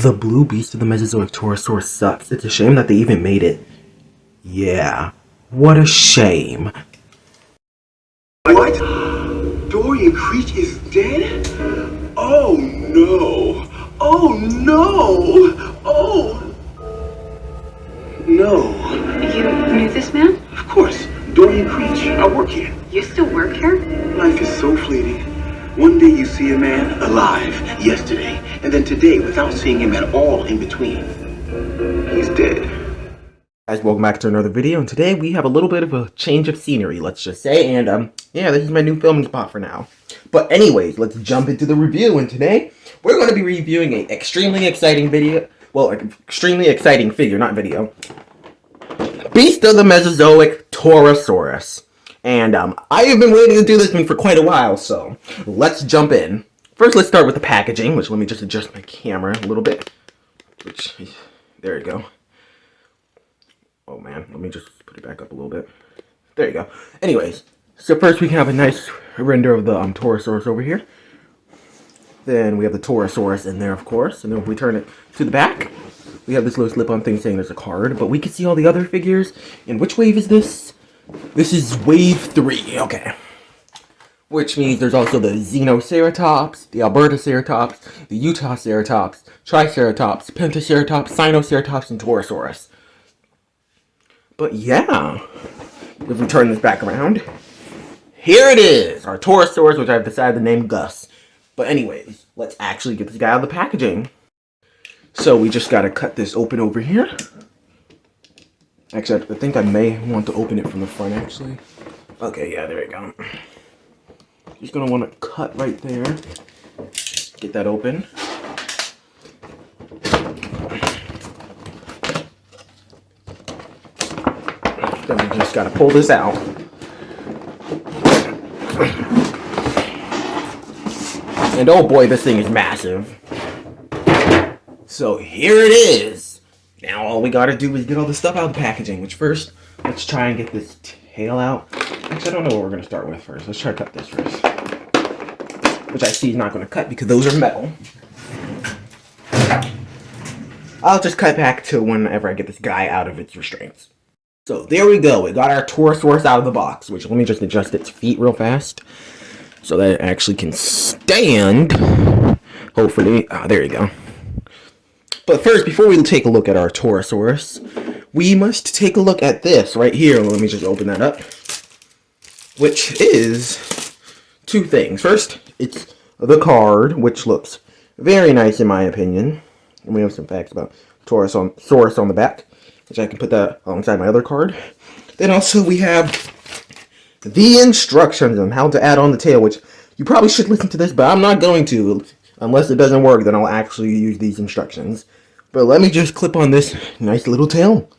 The blue beast of the Mesozoic torosaurus sucks. It's a shame that they even made it. Yeah, what a shame. What? Dorian Creech is dead? Oh no! Oh no! Oh no! You knew this man? Of course, Dorian Creech. I work here. You still work here? Life is so fleeting. One day you see a man alive, yesterday, and then today without seeing him at all in between. He's dead. Guys, welcome back to another video, and today we have a little bit of a change of scenery, let's just say, and yeah, this is my new filming spot for now. But anyways, let's jump into the review, and today we're going to be reviewing an extremely exciting video, well, an extremely exciting figure, not video. Beast of the Mesozoic torosaurus. And I have been waiting to do this one for quite a while, so let's jump in. First, let's start with the packaging, which let me just adjust my camera a little bit. There you go. Oh man, let me just put it back up a little bit. There you go. Anyways, so first we can have a nice render of the torosaurus over here. Then we have the torosaurus in there, of course. And then if we turn it to the back, we have this little slip-on thing saying there's a card. But we can see all the other figures. And which wave is this? This is wave 3, okay. Which means there's also the Xenoceratops, the Albertoceratops, the Utaceratops, Triceratops, Pentaceratops, Sinoceratops, and Torosaurus. But yeah, if we turn this back around, here it is, our Torosaurus, which I've decided to name Gus. But anyways, let's actually get this guy out of the packaging. So we just gotta cut this open over here. Actually, I think I may want to open it from the front, actually. Okay, yeah, there you go. Just gonna want to cut right there. Get that open. Then we just gotta pull this out. And oh boy, this thing is massive. So here it is. Now all we gotta do is get all the stuff out of the packaging, which first, let's try and get this tail out. Actually, I don't know what we're gonna start with first. Let's try to cut this first. Which I see is not gonna cut because those are metal. I'll just cut back to whenever I get this guy out of its restraints. So there we go. We got our Torosaurus out of the box, which let me just adjust its feet real fast so that it actually can stand. Hopefully, there you go. But first, before we take a look at our Torosaurus, we must take a look at this right here. Let me just open that up. Which is two things. First, it's the card, which looks very nice in my opinion. And we have some facts about Torosaurus on the back, which I can put that alongside my other card. Then also we have the instructions on how to add on the tail, which you probably should listen to this, but I'm not going to. Unless it doesn't work, then I'll actually use these instructions. But let me just clip on this nice little tail.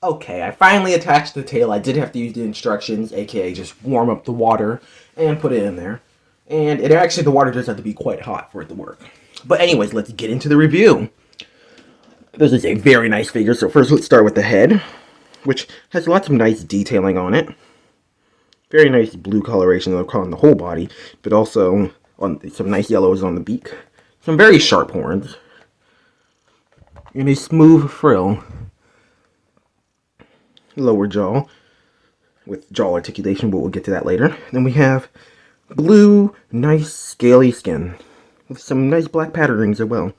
Okay, I finally attached the tail. I did have to use the instructions, aka just warm up the water and put it in there. And it actually, the water does have to be quite hot for it to work. But anyways, let's get into the review. This is a very nice figure. So first let's start with the head, which has lots of nice detailing on it. Very nice blue coloration on the whole body, but also on some nice yellows on the beak. Some very sharp horns. And a smooth frill. Lower jaw with jaw articulation, but we'll get to that later. Then we have blue, nice scaly skin with some nice black patterns as well.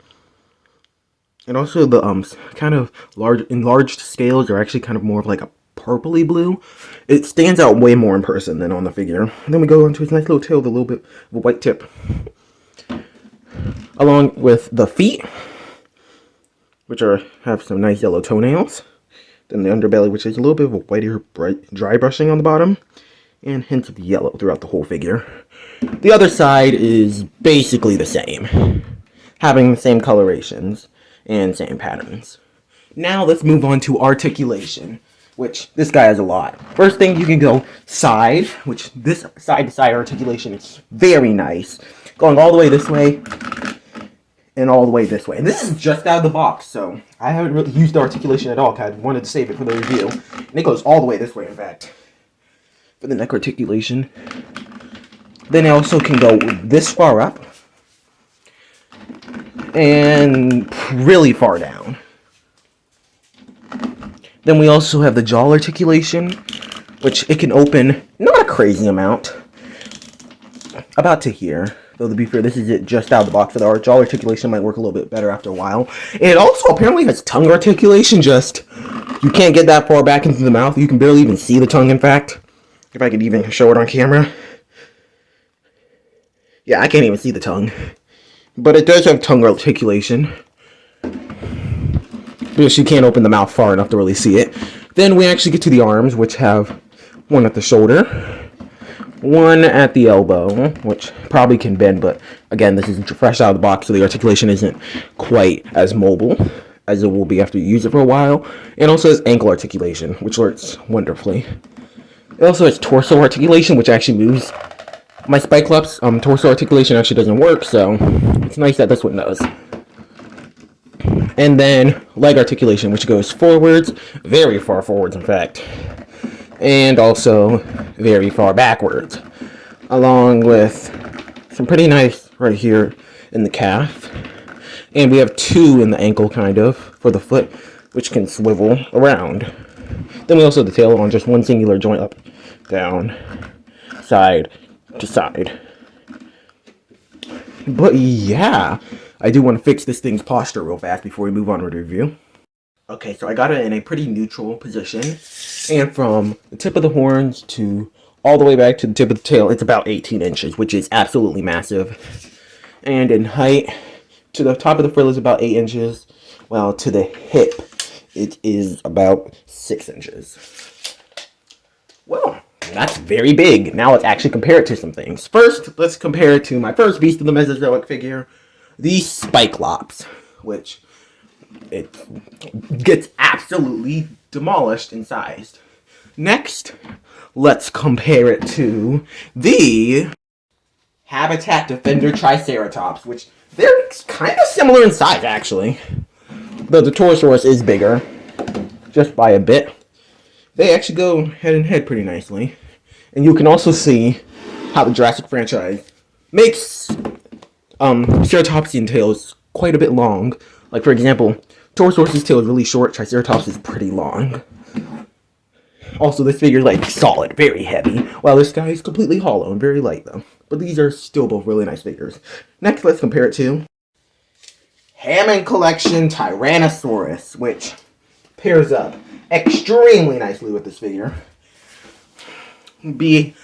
And also the kind of enlarged scales are actually kind of more of like a purpley blue. It stands out way more in person than on the figure. And then we go into its nice little tail with a little bit of a white tip. Along with the feet, which have some nice yellow toenails. Then the underbelly, which has a little bit of a whiter, bright, dry brushing on the bottom. And hints of yellow throughout the whole figure. The other side is basically the same. Having the same colorations and same patterns. Now let's move on to articulation, which this guy has a lot. First thing, you can go side, which this side-to-side articulation is very nice. Going all the way this way and all the way this way. And this is just out of the box, so I haven't really used the articulation at all because I wanted to save it for the review. And it goes all the way this way, in fact, for the neck articulation. Then it also can go this far up and really far down. Then we also have the jaw articulation, which it can open not a crazy amount, about to here. Though to be fair, this is it just out of the box. So our jaw articulation might work a little bit better after a while. It also apparently has tongue articulation, just you can't get that far back into the mouth. You can barely even see the tongue, in fact. If I could even show it on camera. Yeah, I can't even see the tongue. But it does have tongue articulation. Because you can't open the mouth far enough to really see it. Then we actually get to the arms, which have one at the shoulder, one at the elbow, which probably can bend, but again, this is fresh out of the box, so the articulation isn't quite as mobile as it will be after you use it for a while. It also has ankle articulation, which works wonderfully. It also has torso articulation, which actually moves. My Cyclops torso articulation actually doesn't work, so it's nice that this one does. And then leg articulation, which goes forwards, very far forwards in fact, and also very far backwards, along with some pretty nice right here in the calf. And we have two in the ankle kind of for the foot, which can swivel around. Then we also have the tail on just one singular joint, up, down, side to side. But yeah, I do want to fix this thing's posture real fast before we move on with the review. Okay, so I got it in a pretty neutral position, and from the tip of the horns to all the way back to the tip of the tail, it's about 18 inches, which is absolutely massive. And in height, to the top of the frill is about 8 inches, while to the hip, it is about 6 inches. Well, that's very big. Now let's actually compare it to some things. First, let's compare it to my first beast of the Mesozoic figure, the Cyclops, which it gets absolutely demolished in size. Next, let's compare it to the Habitat Defender Triceratops, which they're kind of similar in size, actually. Though the torosaurus is bigger, just by a bit. They actually go head in head pretty nicely. And you can also see how the Jurassic franchise makes ceratopsian tails quite a bit long. Like, for example, Torosaurus' tail is really short, Triceratops is pretty long. Also, this figure is, like, solid, very heavy, while this guy is completely hollow and very light, though. But these are still both really nice figures. Next, let's compare it to Hammond Collection Tyrannosaurus, which pairs up extremely nicely with this figure. Being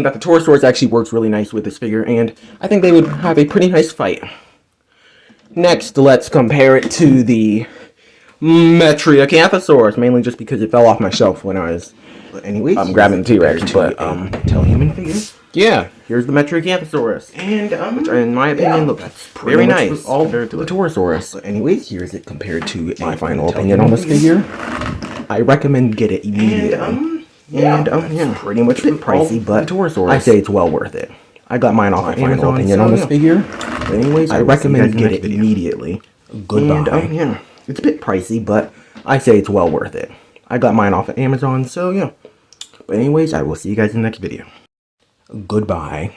that the Torosaurus actually works really nice with this figure, and I think they would have a pretty nice fight. Next, let's compare it to the Metriacanthosaurus, mainly just because it fell off my shelf when I was grabbing the T-Rex. But tell human figure. Yeah, here's the Metriacanthosaurus, and which, in my opinion, looks very nice all compared to the Torosaurus. So anyways, here is it compared to My final opinion on this figure: I recommend get it immediately. Yeah, pretty much a bit pricey, but Torosaurus. I say it's well worth it. I got mine off of final Amazon, opinion so on this yeah. figure. But anyways, I recommend get it immediately. Goodbye. And, yeah, it's a bit pricey, but I say it's well worth it. I got mine off of Amazon, so yeah. But anyways, I will see you guys in the next video. Goodbye.